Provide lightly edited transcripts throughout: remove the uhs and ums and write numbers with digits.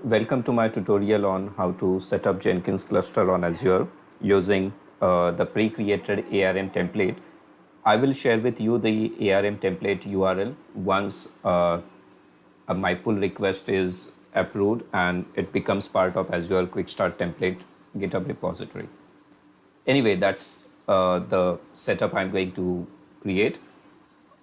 Welcome to my tutorial on how to set up Jenkins cluster on Azure using the pre-created ARM template. I will share with you the ARM template URL once my pull request is approved and it becomes part of Azure Quick Start template GitHub repository. Anyway, that's the setup I'm going to create.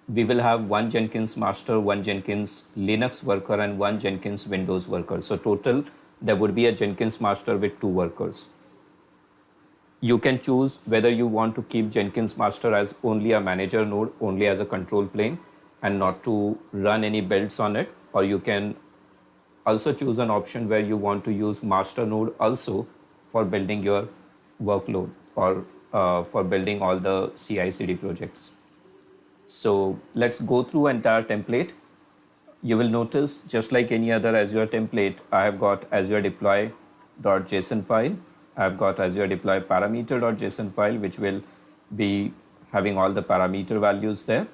We will have one Jenkins master, one Jenkins Linux worker, and one Jenkins Windows worker. So total, there would be a Jenkins master with 2 workers. You can choose whether you want to keep Jenkins master as only a manager node, only as a control plane, and not to run any builds on it, or you can also choose an option where you want to use master node also for building your workload or for building all the CI/CD projects. So let's go through entire template. You will notice, just like any other Azure template, I have got Azure deploy.json file. I've got Azure deploy parameter.json file, which will be having all the parameter values there.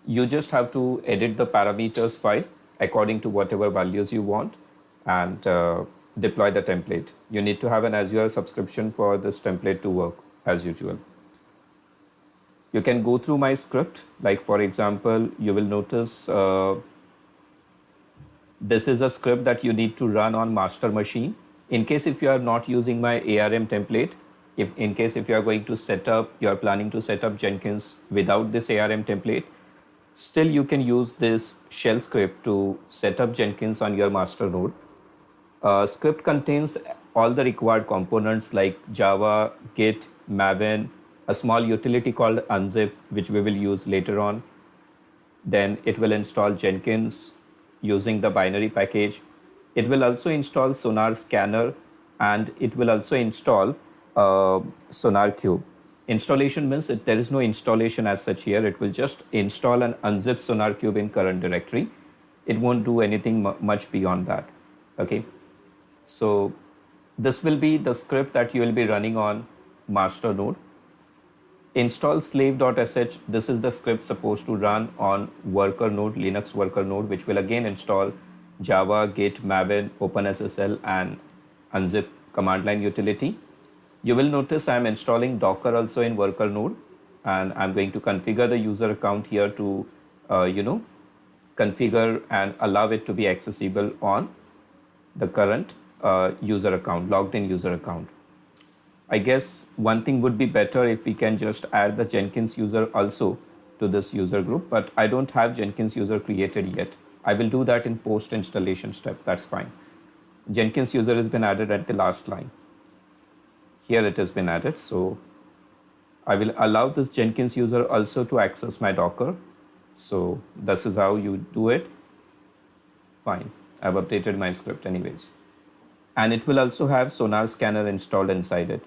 You just have to edit the parameters file according to whatever values you want and deploy the template. You need to have an Azure subscription for this template to work as usual. You can go through my script. Like for example, you will notice this is a script that you need to run on master machine. In case if you are not using my ARM template, if you are going to set up, you are planning to set up Jenkins without this ARM template, still you can use this shell script to set up Jenkins on your master node. Script contains all the required components like Java, Git, Maven, a small utility called unzip, which we will use later on. Then it will install Jenkins using the binary package. It will also install Sonar Scanner, and it will also install SonarQube. Installation means there is no installation as such here. It will just install and unzip SonarQube in current directory. It won't do anything much beyond that. Okay. So this will be the script that you will be running on master node. Install slave.sh. This is the script supposed to run on worker node, Linux worker node, which will again install Java, Git, Maven, OpenSSL, and unzip command line utility. You will notice I'm installing Docker also in worker node, and I'm going to configure the user account here to, configure and allow it to be accessible on the current user account, logged in user account. I guess one thing would be better if we can just add the Jenkins user also to this user group, but I don't have Jenkins user created yet. I will do that in post installation step. That's fine. Jenkins user has been added at the last line. Here it has been added. So I will allow this Jenkins user also to access my Docker. So this is how you do it. Fine. I've updated my script anyways. And it will also have Sonar Scanner installed inside it.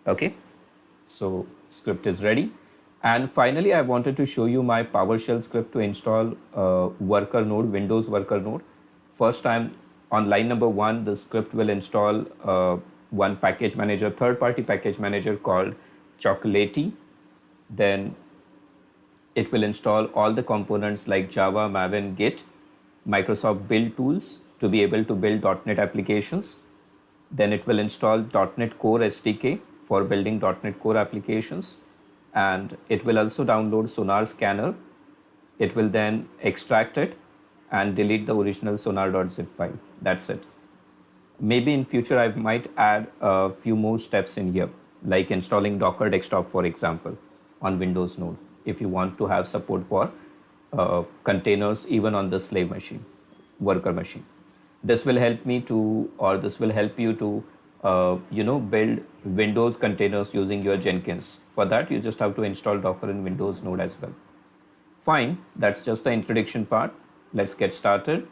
Okay. So script is ready. And finally, I wanted to show you my PowerShell script to install worker node, Windows worker node. First time on line number 1, the script will install one package manager, third-party package manager called Chocolatey. Then it will install all the components like Java, Maven, Git, Microsoft Build tools to be able to build .NET applications. Then it will install .NET Core SDK for building .NET Core applications. And it will also download Sonar Scanner. It will then extract it and delete the original sonar.zip file. That's it. Maybe in future I might add a few more steps in here, like installing Docker Desktop, for example, on Windows node, if you want to have support for containers even on the slave machine, worker machine. This will help me to, or this will help you to, build Windows containers using your Jenkins. For that, you just have to install Docker in Windows node as well. Fine, that's just the introduction part. Let's get started.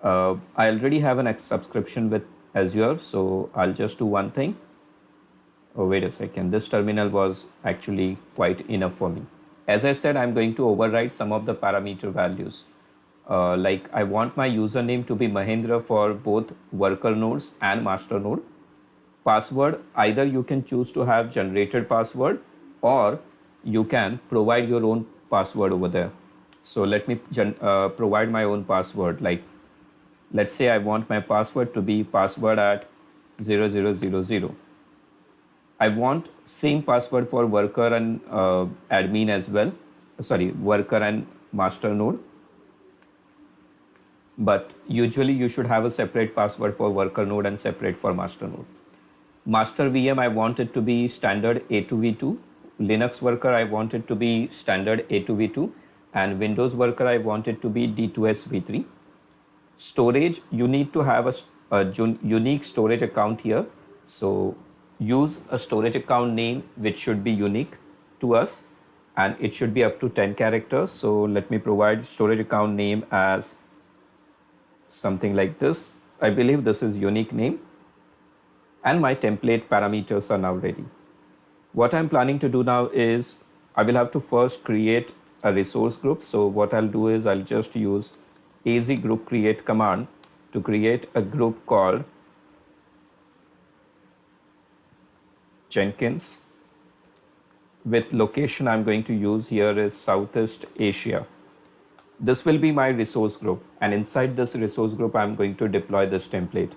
I already have an subscription with Azure, so I'll just do one thing. Oh, wait a second. This terminal was actually quite enough for me. As I said, I'm going to override some of the parameter values. Like I want my username to be Mahendra for both worker nodes and master node. Password, either you can choose to have generated password or you can provide your own password over there. So let me provide my own password, like Let's say I want my password to be password at 0000. I want same password for worker and admin as well. Sorry, worker and master node. But usually you should have a separate password for worker node and separate for master node. Master VM, I want it to be standard A2V2. Linux worker, I want it to be standard A2V2. And Windows worker, I want it to be D2SV3. Storage, you need to have a unique storage account here. So use a storage account name which should be unique to us, and it should be up to 10 characters. So let me provide storage account name as something like this. I believe this is unique name, and my template parameters are now ready. What I'm planning to do now is I will have to first create a resource group. So what I'll do is I'll just use az group create command to create a group called Jenkins. With location I'm going to use here is Southeast Asia. This will be my resource group, and inside this resource group I'm going to deploy this template.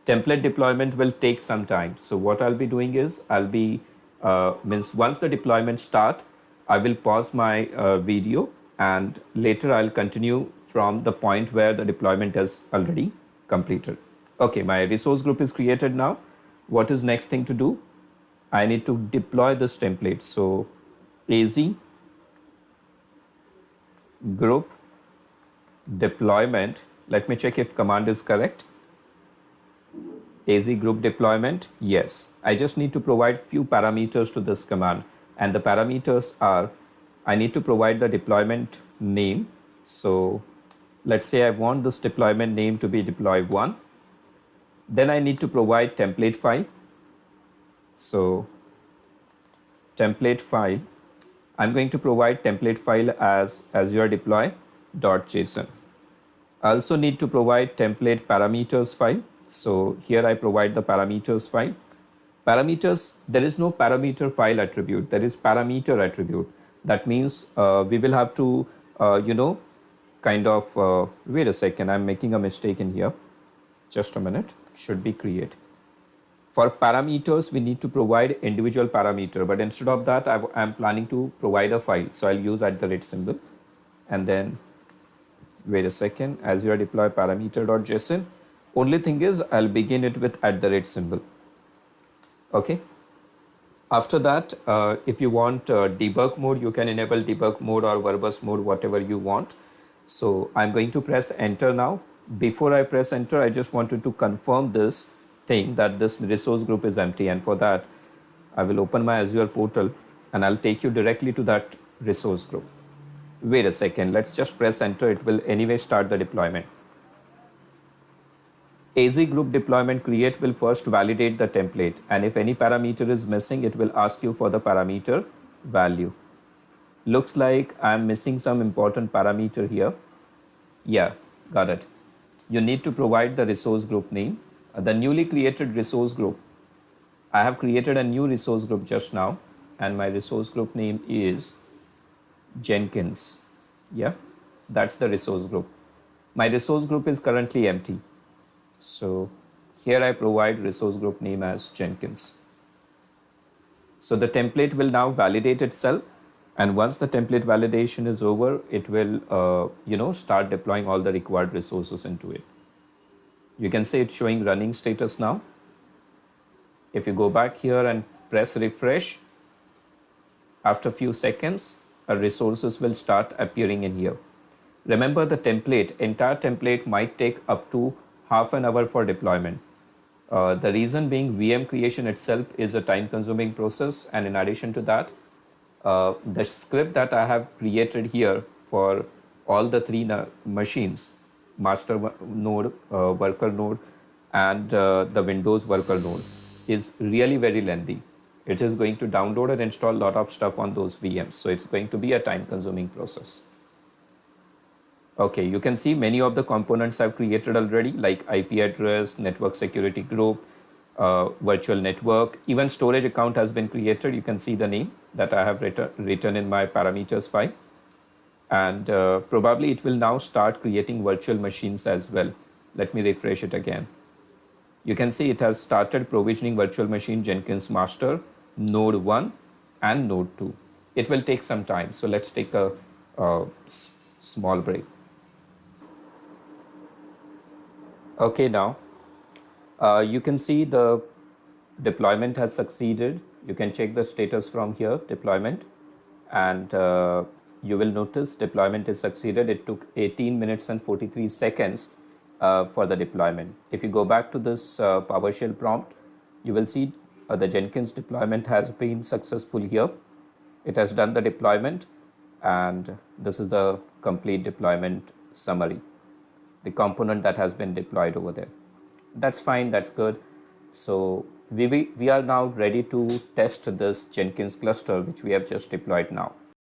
Template deployment will take some time. So what I'll be doing is once the deployment start, I will pause my video, and later I'll continue from the point where the deployment is already completed. Okay, my resource group is created now. What is next thing to do? I need to deploy this template. So az group deployment. Let me check if command is correct. Az group deployment, yes. I just need to provide few parameters to this command, and the parameters are I need to provide the deployment name. So let's say I want this deployment name to be deploy1. Then I need to provide template file. So template file, I'm going to provide template file as Azure deploy.json. I also need to provide template parameters file. So here I provide the parameters file. Parameters, there is no parameter file attribute, there is parameter attribute. That means we will have to, wait a second, I'm making a mistake in here. Just a minute, should be create. For parameters, we need to provide individual parameter, but instead of that, I'm planning to provide a file. So I'll use @ symbol, and then wait a second, Azure deploy parameter.json. Only thing is I'll begin it with @ symbol. Okay. After that, if you want debug mode, you can enable debug mode or verbose mode, whatever you want. So I'm going to press enter now. Before I press enter, I just wanted to confirm this thing that this resource group is empty, and for that I will open my Azure portal and I'll take you directly to that resource group. Wait a second, let's just press enter. It will anyway start the deployment. Az group deployment create will first validate the template, and if any parameter is missing, it will ask you for the parameter value. Looks like I'm missing some important parameter here. Yeah, got it. You need to provide the resource group name. The newly created resource group. I have created a new resource group just now, and my resource group name is Jenkins. Yeah, so that's the resource group. My resource group is currently empty. So here I provide resource group name as Jenkins. So the template will now validate itself, and once the template validation is over, it will start deploying all the required resources into it. You can see it's showing running status now. If you go back here and press refresh, after a few seconds, resources will start appearing in here. Remember, the entire template might take up to half an hour for deployment. The reason being VM creation itself is a time-consuming process, and in addition to that, the script that I have created here for all the three machines, master node, worker node, and the Windows worker node, is really very lengthy. It is going to download and install a lot of stuff on those VMs. So it's going to be a time-consuming process. Okay, you can see many of the components I've created already, like IP address, network security group, virtual network, even storage account has been created. You can see the name that I have written in my parameters file. And probably it will now start creating virtual machines as well. Let me refresh it again. You can see it has started provisioning virtual machine Jenkins master, node 1 and node 2. It will take some time, so let's take a small break. Okay, now you can see the deployment has succeeded. You can check the status from here, deployment, and you will notice deployment is succeeded. It took 18 minutes and 43 seconds for the deployment. If you go back to this PowerShell prompt, you will see the Jenkins deployment has been successful here. It has done the deployment, and this is the complete deployment summary, the component that has been deployed over there. That's fine, that's good. So we are now ready to test this Jenkins cluster which we have just deployed now.